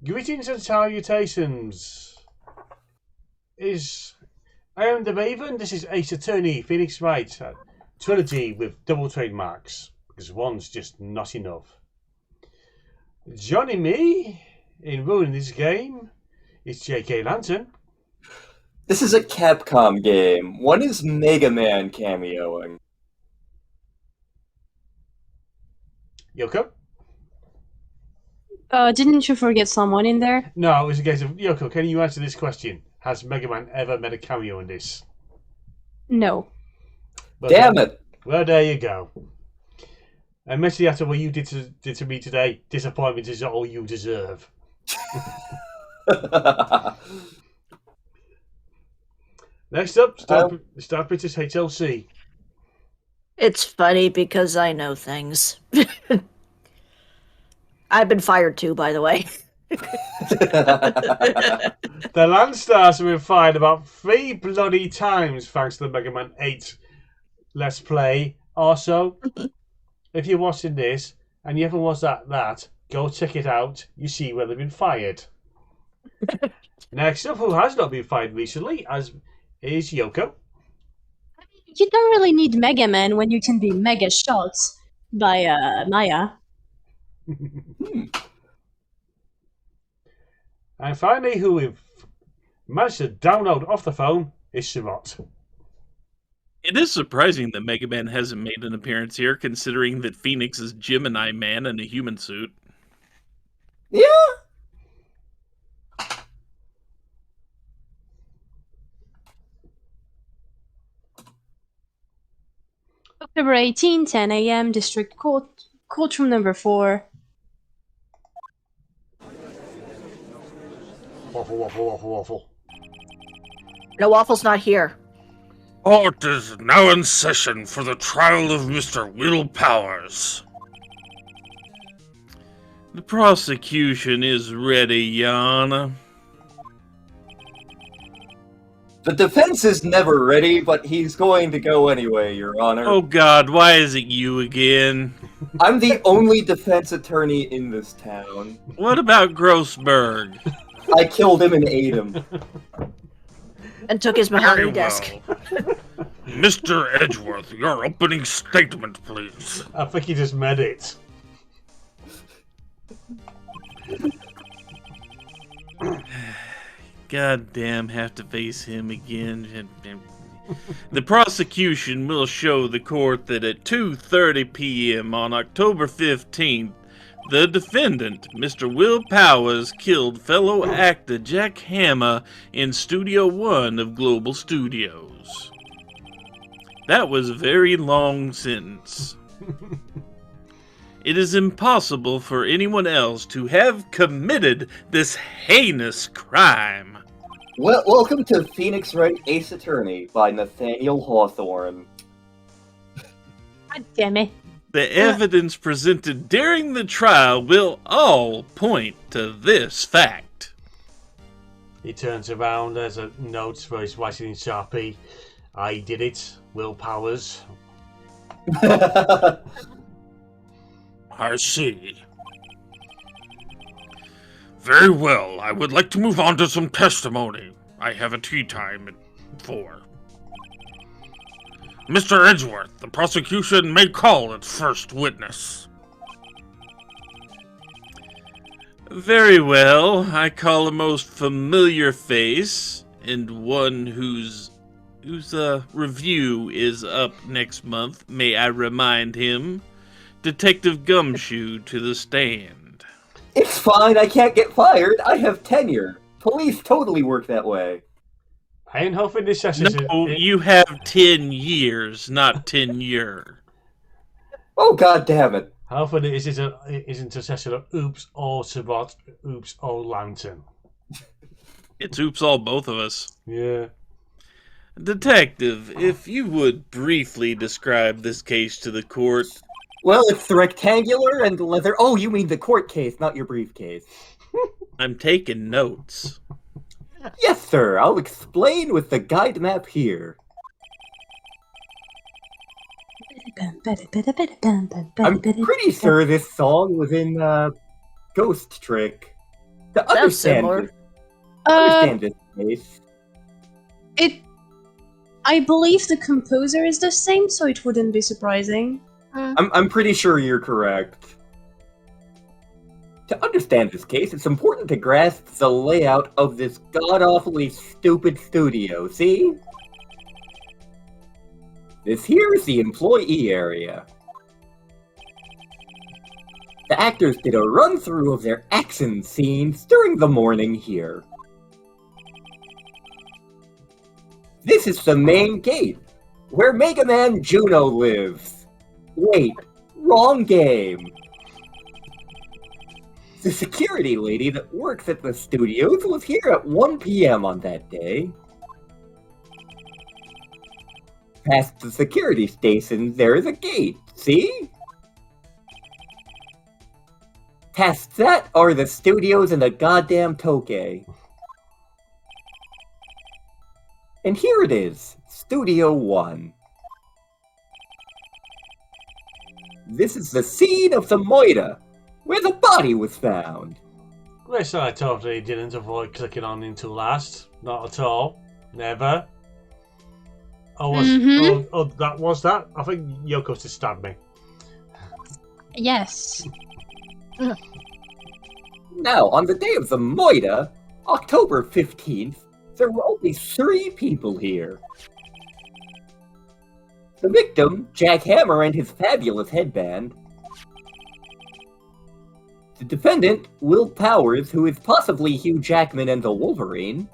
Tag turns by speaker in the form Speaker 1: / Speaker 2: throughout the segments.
Speaker 1: Greetings and salutations. I am the Raven. This is Ace Attorney, Phoenix Wright. Trilogy with double trademarks, because one's just not enough. Joining me in ruining this game is J.K. Lantern.
Speaker 2: This is a Capcom game. When is Mega Man cameoing?
Speaker 1: Yoko?
Speaker 3: Didn't you forget someone in there?
Speaker 1: No, it was a case of, Yoko, can you answer this question? Has Mega Man ever made a cameo in this?
Speaker 3: No.
Speaker 1: Well,
Speaker 2: Damn it!
Speaker 1: Well, there you go. And Messi, after what you did to me today, disappointment is all you deserve. Next up, StarprincessHLC.
Speaker 4: It's funny because I know things. I've been fired too, by the way.
Speaker 1: The Landstars have been fired about 3 bloody times thanks to the Mega Man 8 Let's Play. Also, if you're watching this and you haven't watched that, go check it out. You see where they've been fired. Next up, who has not been fired recently, is Yoko.
Speaker 3: You don't really need Mega Man when you can be mega shot by Maya.
Speaker 1: And finally, who we've managed to download off the phone is Sherrod.
Speaker 5: It is surprising that Mega Man hasn't made an appearance here, considering that Phoenix is Gemini Man in a human suit.
Speaker 2: Yeah?
Speaker 3: October 18, 10 a.m., District Court, Courtroom number 4.
Speaker 1: Waffle.
Speaker 4: No, Waffle's not here.
Speaker 6: Court is now in session for the trial of Mr. Will Powers.
Speaker 5: The prosecution is ready, Yana.
Speaker 2: The defense is never ready, but he's going to go anyway, Your Honor.
Speaker 5: Oh God, why is it you again?
Speaker 2: I'm the only defense attorney in this town.
Speaker 5: What about Grossberg?
Speaker 2: I killed him and ate him.
Speaker 4: And took his
Speaker 6: Very
Speaker 4: mahogany
Speaker 6: well.
Speaker 4: desk.
Speaker 6: Mr. Edgeworth, your opening statement, please.
Speaker 1: I think he just made it.
Speaker 5: Goddamn, have to face him again. The prosecution will show the court that at 2:30 p.m. on October 15th, the defendant, Mr. Will Powers, killed fellow actor Jack Hammer in Studio 1 of Global Studios. That was a very long sentence. It is impossible for anyone else to have committed this heinous crime.
Speaker 2: Well, welcome to Phoenix Wright Ace Attorney by Nathaniel Hawthorne.
Speaker 3: God damn it.
Speaker 5: The evidence presented during the trial will all point to this fact.
Speaker 1: He turns around, there's a note for his writing in Sharpie. I did it, Will Powers.
Speaker 6: I see. Very well, I would like to move on to some testimony. I have a tea time at 4. Mr. Edgeworth, the prosecution may call its first witness.
Speaker 5: Very well, I call a most familiar face, and one whose review is up next month, may I remind him, Detective Gumshoe to the stand.
Speaker 2: It's fine, I can't get fired. I have tenure. Police totally work that way.
Speaker 1: I ain't hoping this session
Speaker 5: No, you have 10 years, not tenure.
Speaker 2: Oh, god damn it.
Speaker 1: hopefully it isn't a session of oops, all Sherrod, oops, all Lantern.
Speaker 5: It's oops all both of us.
Speaker 1: Yeah.
Speaker 5: Detective, if you would briefly describe this case to the court.
Speaker 2: Well, it's rectangular and leather. Oh, you mean the court case, not your briefcase.
Speaker 5: I'm taking notes.
Speaker 2: Yes, sir. I'll explain with the guide map here. I'm pretty sure this song was in Ghost Trick. To
Speaker 4: Sounds similar.
Speaker 2: understand this case,
Speaker 3: I believe the composer is the same, so it wouldn't be surprising.
Speaker 2: I'm pretty sure you're correct. To understand this case, it's important to grasp the layout of this god-awfully stupid studio, see? This here is the employee area. The actors did a run-through of their action scenes during the morning here. This is the main gate, where Mega Man Juno lives. Wait, wrong game. The security lady that works at the studios was here at 1 p.m. on that day. Past the security station, there is a gate, see? Past that are the studios and the goddamn Tokay. And here it is, Studio 1. This is the scene of the Moira, where the body was found.
Speaker 1: Which I totally didn't avoid clicking on into last. Not at all. Never. That was that? I think Yoko just stabbed me.
Speaker 3: Yes.
Speaker 2: Now, on the day of the Moira, October 15th, there were only 3 people here. The victim, Jack Hammer and his fabulous headband. The defendant, Will Powers, who is possibly Hugh Jackman and the Wolverine.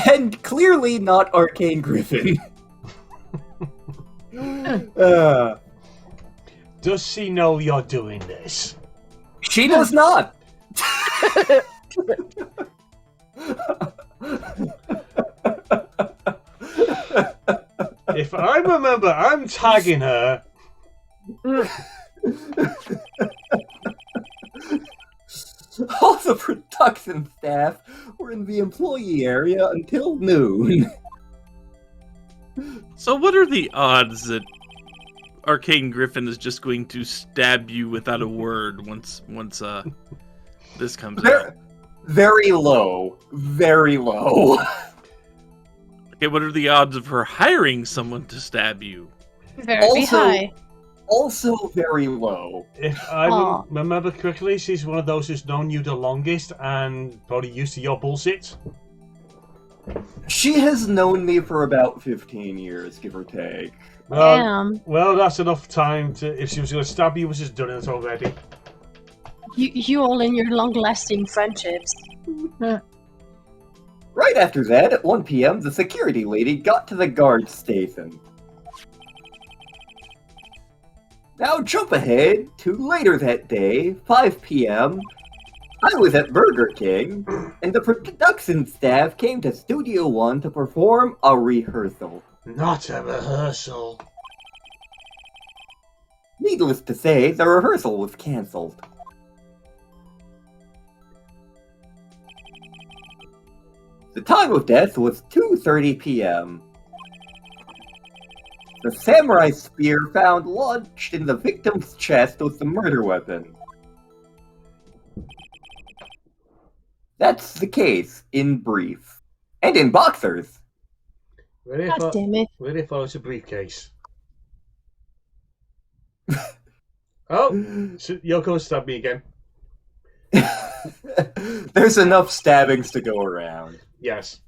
Speaker 2: And clearly not Arcane Griffin.
Speaker 1: Does she know you're doing this?
Speaker 2: She does not!
Speaker 1: If I remember, I'm tagging her.
Speaker 2: All the production staff were in the employee area until noon.
Speaker 5: So what are the odds that Arcane Griffin is just going to stab you without a word once this comes out?
Speaker 2: Very low. Very low.
Speaker 5: Okay, what are the odds of her hiring someone to stab you?
Speaker 3: Very high.
Speaker 2: Also very low.
Speaker 1: If I remember correctly, she's one of those who's known you the longest and probably used to your bullshit.
Speaker 2: She has known me for about 15 years, give or take.
Speaker 3: Damn.
Speaker 1: Well, that's enough time to. If she was going to stab you, was just done it already.
Speaker 3: You all in your long-lasting friendships.
Speaker 2: Right after that, at 1 p.m., the security lady got to the guard station. Now jump ahead to later that day, 5 p.m. I was at Burger King, and the production staff came to Studio 1 to perform a rehearsal.
Speaker 1: Not a rehearsal.
Speaker 2: Needless to say, the rehearsal was cancelled. The time of death was 2:30 p.m. The samurai spear found lodged in the victim's chest was the murder weapon. That's the case, in brief. And in boxers.
Speaker 3: God damn it.
Speaker 1: Really follows a briefcase. Oh, so Yoko stabbed me again.
Speaker 2: There's enough stabbings to go around.
Speaker 1: Yes.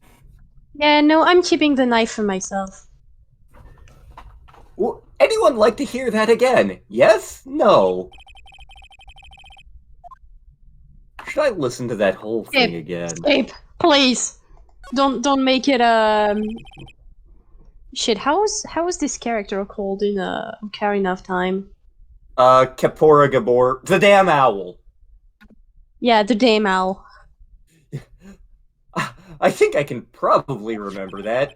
Speaker 3: Yeah, no, I'm keeping the knife for myself.
Speaker 2: Would anyone like to hear that again? Yes? No? Should I listen to that whole thing again?
Speaker 3: Ape, please. Don't make it shit, how is this character called in Ocarina of Time?
Speaker 2: Kapora Gabor. The damn owl.
Speaker 3: Yeah, the Dame Owl.
Speaker 2: I think I can probably remember that.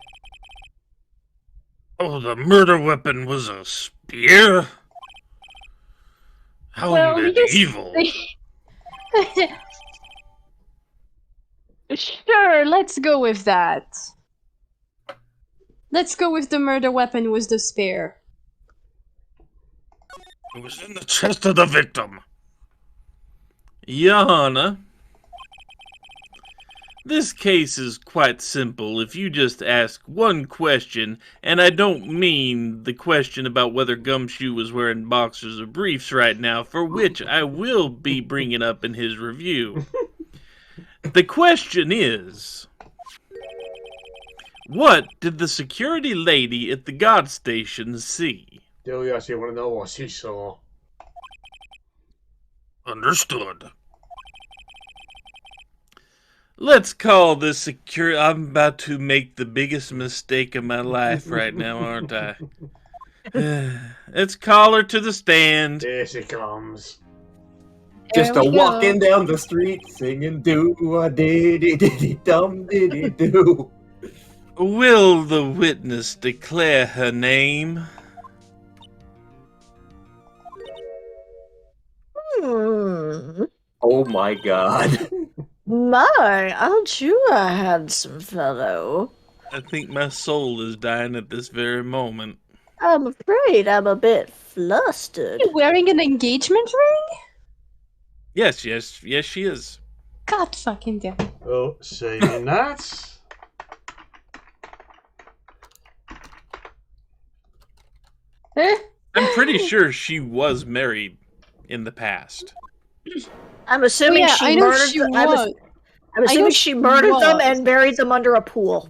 Speaker 6: Oh, the murder weapon was a spear? How medieval.
Speaker 3: Sure, let's go with that. Let's go with the murder weapon was the spear.
Speaker 6: It was in the chest of the victim.
Speaker 5: Your Honor, this case is quite simple if you just ask one question, and I don't mean the question about whether Gumshoe was wearing boxers or briefs right now, for which I will be bringing up in his review. The question is, what did the security lady at the guard station see?
Speaker 1: Do you actually want to know what she saw?
Speaker 6: Understood.
Speaker 5: Let's call this security... I'm about to make the biggest mistake of my life right now, aren't I? Let's call her to the stand.
Speaker 1: Here she comes.
Speaker 2: Just
Speaker 3: There
Speaker 2: a
Speaker 3: we
Speaker 2: walking
Speaker 3: go.
Speaker 2: down the street singing do-a-diddy-diddy-dum-diddy-do.
Speaker 5: Will the witness declare her name?
Speaker 4: Hmm.
Speaker 2: Oh my god.
Speaker 4: My, aren't you a handsome fellow?
Speaker 5: I think my soul is dying at this very moment.
Speaker 4: I'm afraid I'm a bit flustered.
Speaker 3: You wearing an engagement ring?
Speaker 5: Yes, she is.
Speaker 3: God fucking damn.
Speaker 1: Oh, saying that.
Speaker 3: Eh?
Speaker 5: I'm pretty sure she was married in the past.
Speaker 4: I'm assuming
Speaker 3: Yeah,
Speaker 4: she
Speaker 3: I know
Speaker 4: murdered
Speaker 3: she
Speaker 4: them.
Speaker 3: was.
Speaker 4: I'm assuming
Speaker 3: know
Speaker 4: she
Speaker 3: she
Speaker 4: murdered them
Speaker 3: was.
Speaker 4: and buried them under a pool.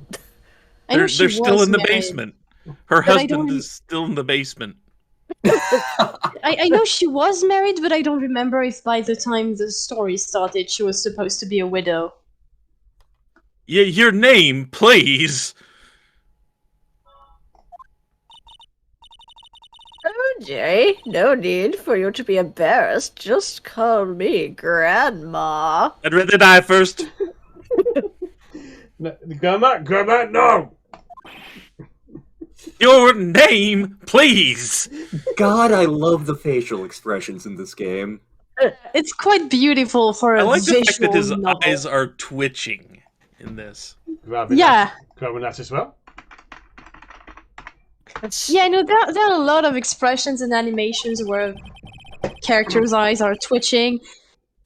Speaker 3: I know
Speaker 5: They're
Speaker 3: she
Speaker 5: still
Speaker 3: was
Speaker 5: in the
Speaker 3: married.
Speaker 5: basement. Her
Speaker 3: But I
Speaker 5: husband
Speaker 3: don't-
Speaker 5: is still in the basement.
Speaker 3: I know she was married, but I don't remember if by the time the story started she was supposed to be a widow.
Speaker 5: Your name, please.
Speaker 4: Oh, Jay, no need for you to be embarrassed. Just call me Grandma.
Speaker 5: I'd rather die first.
Speaker 1: No, Grandma, no!
Speaker 5: Your name, please.
Speaker 2: God, I love the facial expressions in this game.
Speaker 3: It's quite beautiful for
Speaker 5: I
Speaker 3: a
Speaker 5: like the fact that
Speaker 3: visual
Speaker 5: his
Speaker 3: novel.
Speaker 5: eyes are twitching in this.
Speaker 1: Grabbing
Speaker 3: Yeah,
Speaker 1: that as well.
Speaker 3: yeah, no, there are a lot of expressions and animations where characters' eyes are twitching.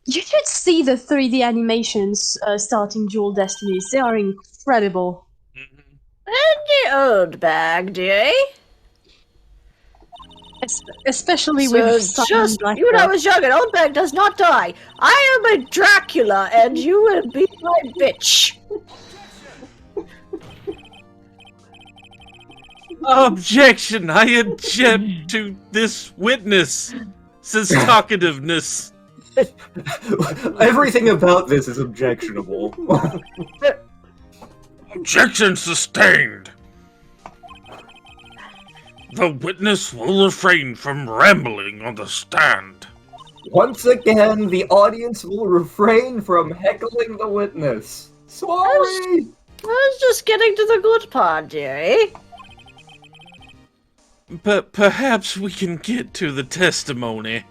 Speaker 3: You should see the 3D animations starting Dual Destinies. They are incredible.
Speaker 4: The old bag, Jay.
Speaker 3: Especially
Speaker 4: So
Speaker 3: with Sun
Speaker 4: just
Speaker 3: Black
Speaker 4: you when I
Speaker 3: Belt.
Speaker 4: was young, an old bag does not die. I am a Dracula, and you will be my bitch.
Speaker 5: Objection! I object to this witness. Says talkativeness.
Speaker 2: Everything about this is objectionable.
Speaker 6: Objection sustained. The witness will refrain from rambling on the stand.
Speaker 2: Once again, the audience will refrain from heckling the witness. Sorry!
Speaker 4: I was just getting to the good part, Jerry.
Speaker 5: But perhaps we can get to the testimony.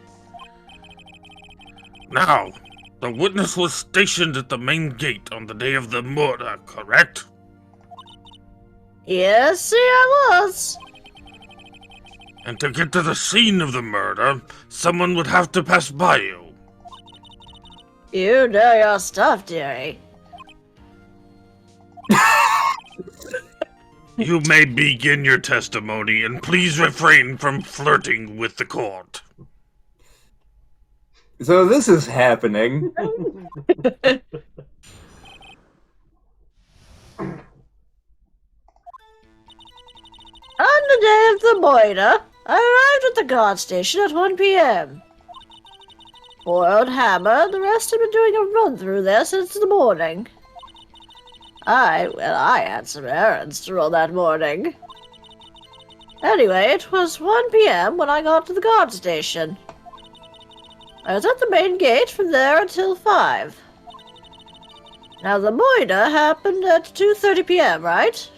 Speaker 6: Now, the witness was stationed at the main gate on the day of the murder, correct?
Speaker 4: Yes, I was.
Speaker 6: And to get to the scene of the murder, someone would have to pass by you.
Speaker 4: You know your stuff, Jerry.
Speaker 6: You may begin your testimony, and please refrain from flirting with the court.
Speaker 2: So this is happening.
Speaker 4: On the day of the murder, I arrived at the guard station at 1 p.m. Poor old Hammer and the rest had been doing a run through there since the morning. I had some errands to run that morning. Anyway, it was 1 p.m. when I got to the guard station. I was at the main gate from there until 5. Now, the murder happened at 2:30 p.m., right?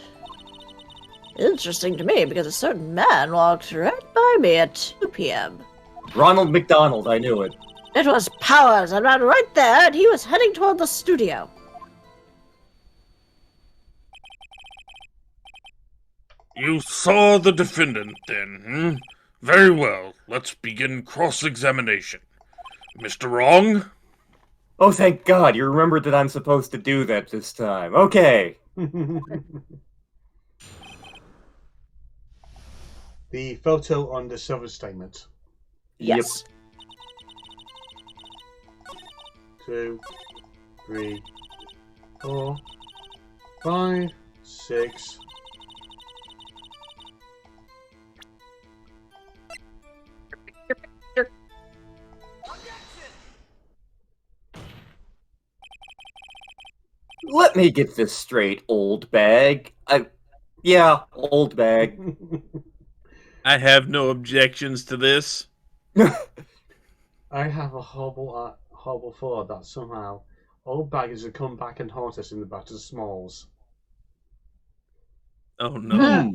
Speaker 4: Interesting to me, because a certain man walked right by me at 2 p.m.
Speaker 2: Ronald McDonald, I knew it.
Speaker 4: It was Powers. I ran right there, and he was heading toward the studio.
Speaker 6: You saw the defendant, then, hmm? Very well. Let's begin cross-examination. Mr. Wrong?
Speaker 2: Oh, thank God, you remembered that I'm supposed to do that this time. Okay.
Speaker 1: The photo on the silver statement.
Speaker 4: Yes.
Speaker 1: 2, 3, 4, 5, 6.
Speaker 2: Let me get this straight, old bag. Yeah, old bag.
Speaker 5: I have no objections to this.
Speaker 1: I have a horrible thought that somehow Oldbag is to come back and haunt us in the Battle of Smalls.
Speaker 5: Oh no.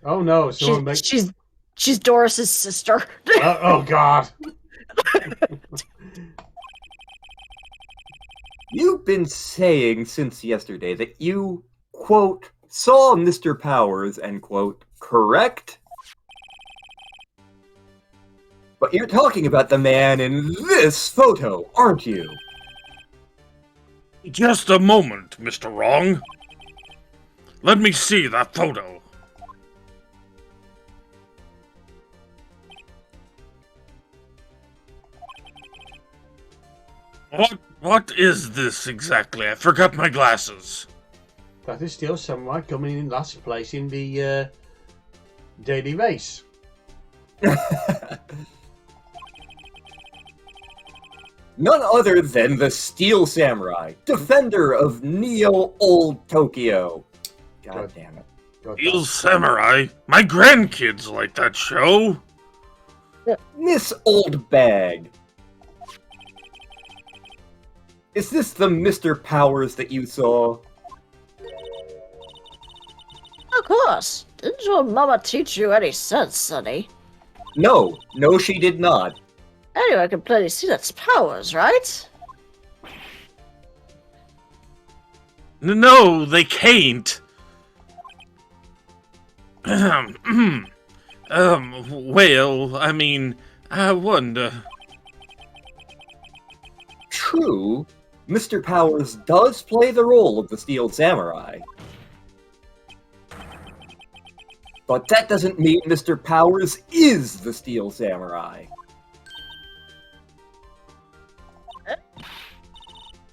Speaker 1: Oh no! Someone make...
Speaker 4: She's Doris's sister.
Speaker 1: oh God!
Speaker 2: You've been saying since yesterday that you, quote, saw Mr. Powers, end quote, correct? But you're talking about the man in this photo, aren't you?
Speaker 6: Just a moment, Mr. Wrong. Let me see that photo. What is this exactly? I forgot my glasses.
Speaker 1: That is still Samurai coming in last place in the daily race.
Speaker 2: None other than the Steel Samurai, defender of Neo Old Tokyo. God damn it.
Speaker 6: Steel Samurai? My grandkids like that show.
Speaker 2: Miss Old Bag. Is this the Mr. Powers that you saw?
Speaker 4: Of course. Didn't your mama teach you any sense, Sonny?
Speaker 2: No, she did not.
Speaker 4: Anyway, I can plainly see that's Powers, right?
Speaker 6: No, they can't. Well, I mean, I wonder.
Speaker 2: True, Mr. Powers does play the role of the Steel Samurai. But that doesn't mean Mr. Powers is the Steel Samurai.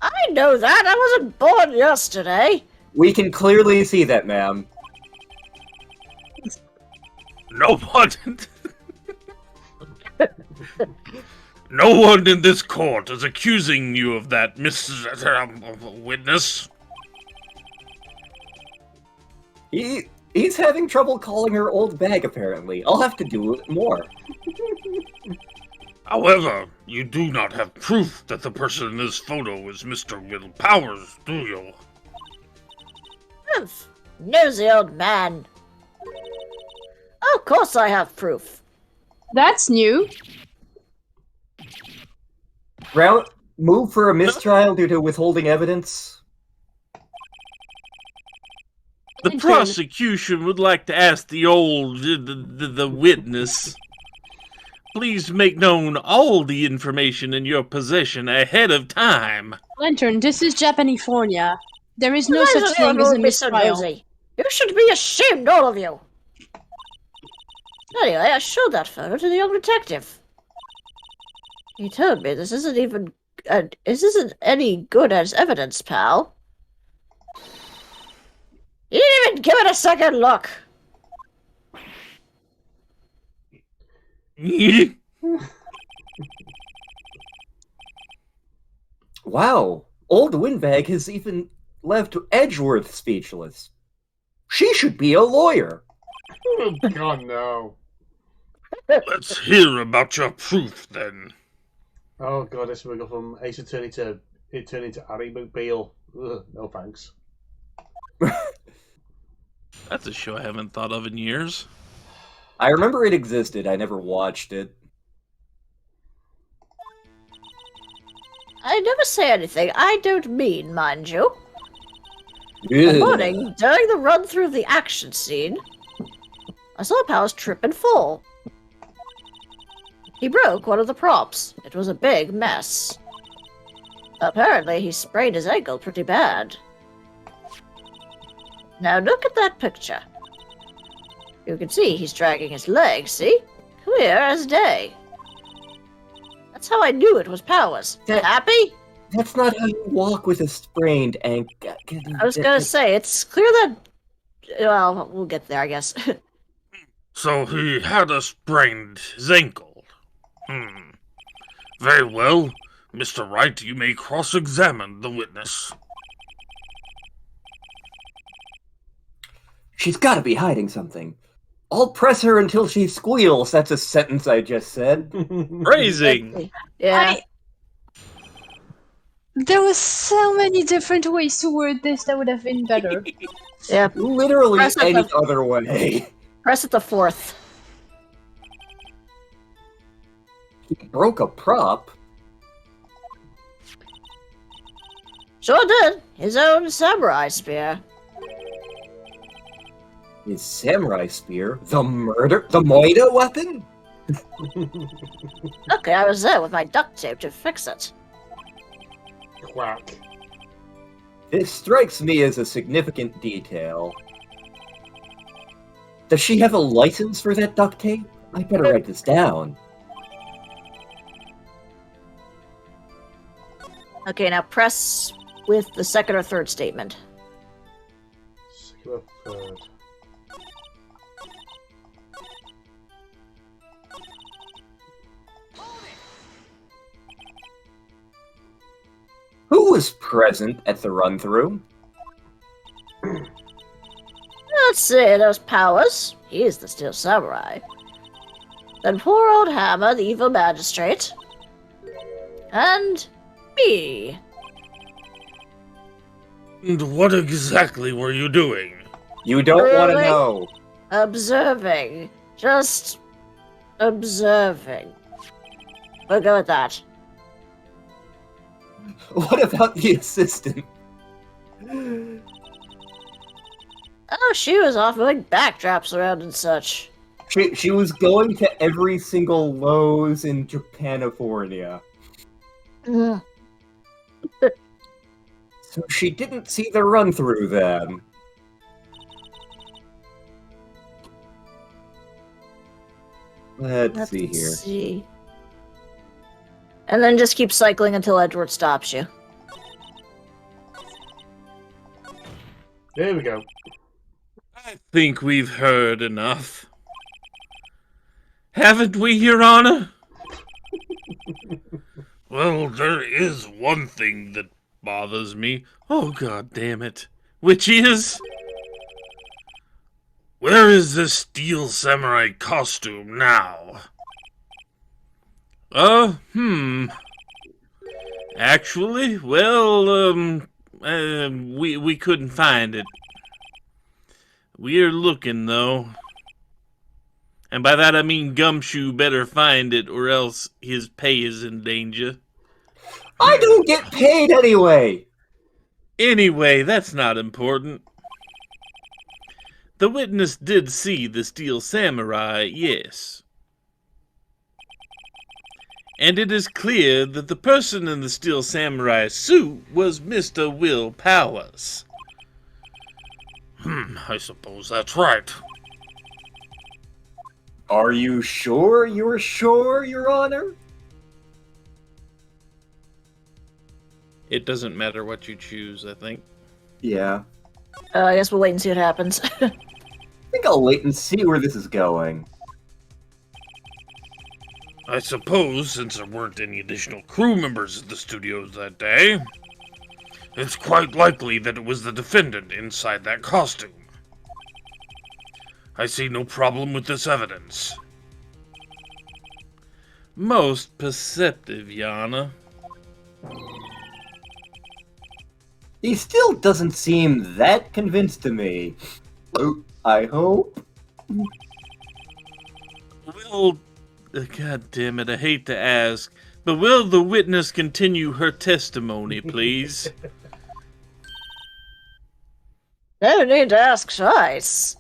Speaker 4: I know that! I wasn't born yesterday!
Speaker 2: We can clearly see that, ma'am.
Speaker 6: No one. No one in this court is accusing you of that, Miss Witness.
Speaker 2: He's having trouble calling her old bag, apparently. I'll have to do it more.
Speaker 6: However, you do not have proof that the person in this photo is Mr. Will Powers, do you?
Speaker 4: Humph. Nosy old man. Of course I have proof.
Speaker 3: That's new.
Speaker 2: Move for a mistrial due to withholding evidence.
Speaker 5: The prosecution would like to ask the witness. Please make known all the information in your possession ahead of time.
Speaker 3: Lantern, this is Japanifornia. There is no
Speaker 4: Why
Speaker 3: such
Speaker 4: does
Speaker 3: thing
Speaker 4: everyone
Speaker 3: as a
Speaker 4: be so
Speaker 3: mistrial.
Speaker 4: nosy? You should be ashamed, all of you! Anyway, I showed that photo to the young detective. He told me this isn't any good as evidence, pal. He didn't even give it a second look.
Speaker 2: Wow, old Windbag has even left Edgeworth speechless. She should be a lawyer.
Speaker 1: Oh God, no.
Speaker 6: Let's hear about your proof, then.
Speaker 1: Oh God, this will go from Ace Attorney to Harry McBeal. Ugh, no thanks.
Speaker 5: That's a show I haven't thought of in years.
Speaker 2: I remember it existed, I never watched it.
Speaker 4: I never say anything I don't mean, mind you. One morning, during the run through the action scene, I saw Powers trip and fall. He broke one of the props. It was a big mess. Apparently, he sprained his ankle pretty bad. Now look at that picture. You can see he's dragging his legs, see? Clear as day. That's how I knew it was Powers. Happy?
Speaker 2: That's not how you walk with a sprained ankle.
Speaker 4: I was gonna say, it's clear that... Well, we'll get there, I guess.
Speaker 6: So he had a sprained ankle. Very well. Mr. Wright, you may cross-examine the witness.
Speaker 2: She's gotta be hiding something. I'll press her until she squeals. That's a sentence I just said.
Speaker 5: Phrasing.
Speaker 4: Yeah.
Speaker 3: There were so many different ways to word this that would have been better.
Speaker 4: Yeah.
Speaker 2: Literally
Speaker 4: Press it
Speaker 2: any
Speaker 4: the-
Speaker 2: other way.
Speaker 4: Press it the 4th.
Speaker 2: He broke a prop.
Speaker 4: Sure did. His own samurai spear.
Speaker 2: His samurai spear? The Moida weapon?
Speaker 4: Okay, I was there with my duct tape to fix it.
Speaker 1: Quack.
Speaker 2: This strikes me as a significant detail. Does she have a license for that duct tape? I better write this down.
Speaker 4: Okay, now press with the 2nd or 3rd statement.
Speaker 1: Second or third.
Speaker 2: Who was present at the run-through?
Speaker 4: Let's see, there's Powers. He is the Steel Samurai. Then poor old Hammer, the evil magistrate. And me.
Speaker 6: And what exactly were you doing?
Speaker 2: You don't want to
Speaker 4: Really?
Speaker 2: know.
Speaker 4: Observing. Just observing. We'll go with that.
Speaker 2: What about the assistant?
Speaker 4: Oh, she was off doing backdrops around and such.
Speaker 2: She was going to every single Lowe's in Japanifornia.
Speaker 4: Mm.
Speaker 2: So she didn't see the run-through then. Let's see here.
Speaker 4: see. And then just keep cycling until Edward stops you.
Speaker 1: There we go.
Speaker 5: I think we've heard enough. Haven't we, Your Honor?
Speaker 6: Well, there is one thing that
Speaker 5: Bothers me. Oh, God damn it. Which is?
Speaker 6: Where is this steel samurai costume now?
Speaker 5: Actually, well, we couldn't find it. We're looking, though. And by that I mean Gumshoe better find it, or else his pay is in danger.
Speaker 2: I don't get paid anyway!
Speaker 5: Anyway, that's not important. The witness did see the Steel Samurai, yes. And it is clear that the person in the Steel Samurai suit was Mr. Will Powers.
Speaker 6: I suppose that's right.
Speaker 2: Are you sure you're sure, Your Honor?
Speaker 5: It doesn't matter what you choose, I think.
Speaker 2: Yeah.
Speaker 4: I guess we'll wait and see what happens.
Speaker 2: I think I'll wait and see where this is going.
Speaker 6: I suppose, since there weren't any additional crew members at the studios that day, it's quite likely that it was the defendant inside that costume. I see no problem with this evidence.
Speaker 5: Most perceptive, Yana.
Speaker 2: He still doesn't seem that convinced to me. Oh, I hope.
Speaker 5: Will, God damn it, I hate to ask, but will the witness continue her testimony, please?
Speaker 4: No need to ask twice.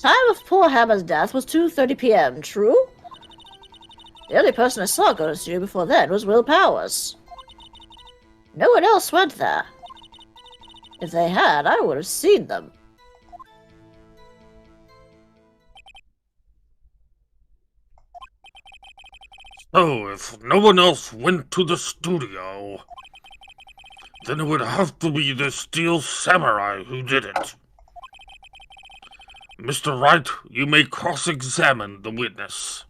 Speaker 4: Time of poor Hammer's death was 2:30 p.m., true? The only person I saw go to the studio before then was Will Powers. No one else went there. If they had, I would have seen them.
Speaker 6: So, if no one else went to the studio, then it would have to be the Steel Samurai who did it. Mr. Wright, you may cross-examine the witness.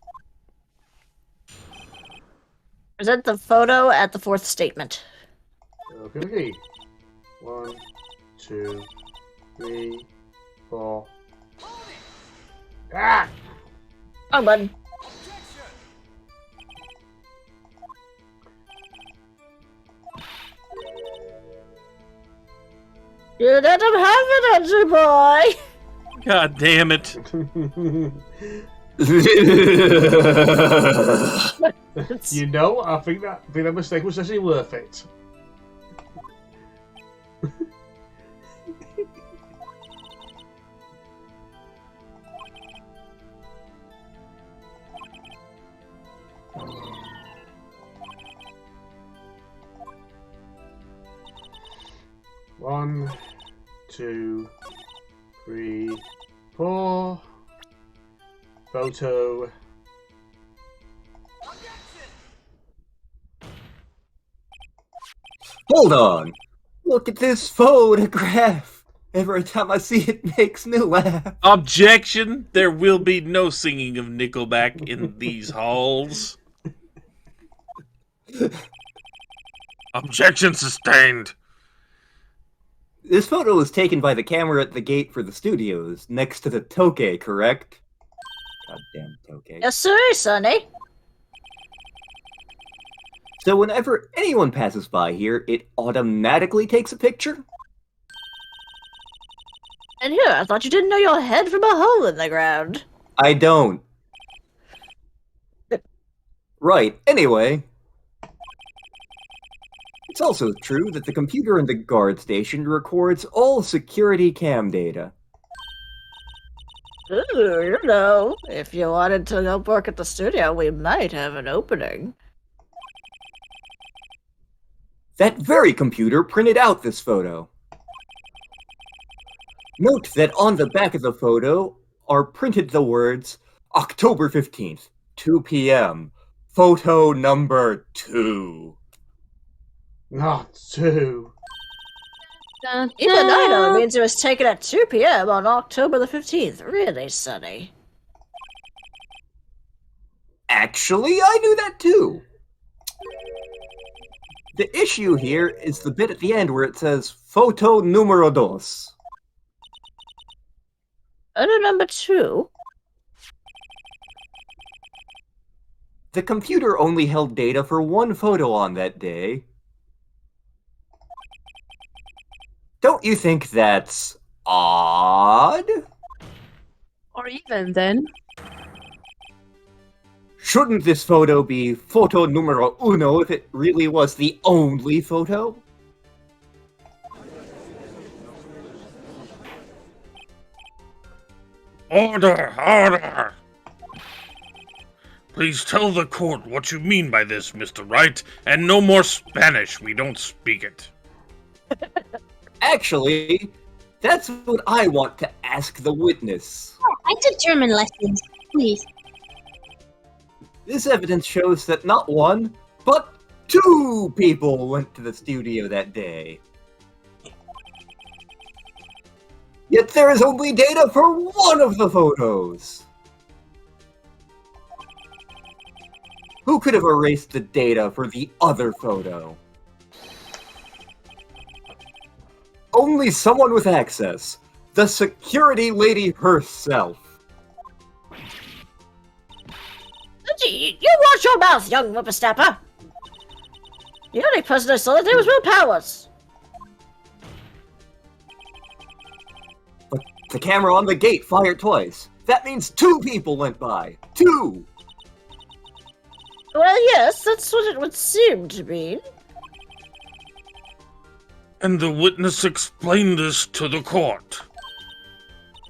Speaker 4: Present the photo at the fourth statement.
Speaker 1: Okay. 1, 2, 3, 4. Ah!
Speaker 4: Oh, button. You let him have it, Andrew boy!
Speaker 5: God damn it.
Speaker 1: You know, I think that mistake was actually worth it. One, 2, 3, 4. Photo.
Speaker 2: Hold on! Look at this photograph! Every time I see it makes me laugh.
Speaker 5: Objection! There will be no singing of Nickelback in these halls.
Speaker 6: Objection sustained.
Speaker 2: This photo was taken by the camera at the gate for the studios, next to the Toke, correct? Goddamn Toke.
Speaker 4: Yes, sir, Sonny.
Speaker 2: So whenever anyone passes by here, it automatically takes a picture?
Speaker 4: And here, I thought you didn't know your head from a hole in the ground.
Speaker 2: I don't. Right, anyway. It's also true that the computer in the guard station records all security cam data.
Speaker 4: Ooh, you know, if you wanted to go work at the studio, we might have an opening.
Speaker 2: That very computer printed out this photo. Note that on the back of the photo are printed the words, October 15th, 2 p.m., photo number 2.
Speaker 1: Not 2.
Speaker 4: Even I know it means it was taken at 2 p.m. on October the 15th. Really, Sonny?
Speaker 2: Actually, I knew that too. The issue here is the bit at the end where it says, photo numero dos.
Speaker 4: Photo number 2?
Speaker 2: The computer only held data for one photo on that day. Don't you think that's odd?
Speaker 3: Or even then.
Speaker 2: Shouldn't this photo be photo numero uno if it really was the only photo?
Speaker 6: Order! Order! Please tell the court what you mean by this, Mr. Wright, and no more Spanish. We don't speak it.
Speaker 2: Actually, that's what I want to ask the witness.
Speaker 3: I took German lessons. Please.
Speaker 2: This evidence shows that not one, but 2 people went to the studio that day. Yet there is only data for one of the photos. Who could have erased the data for the other photo? Only someone with access. The security lady herself.
Speaker 4: You watch your mouth, young whippersnapper! The only person I saw that day was Will Powers.
Speaker 2: But the camera on the gate fired twice. That means 2 people went by. 2!
Speaker 4: Well, yes, that's what it would seem to mean.
Speaker 6: And the witness explained this to the court.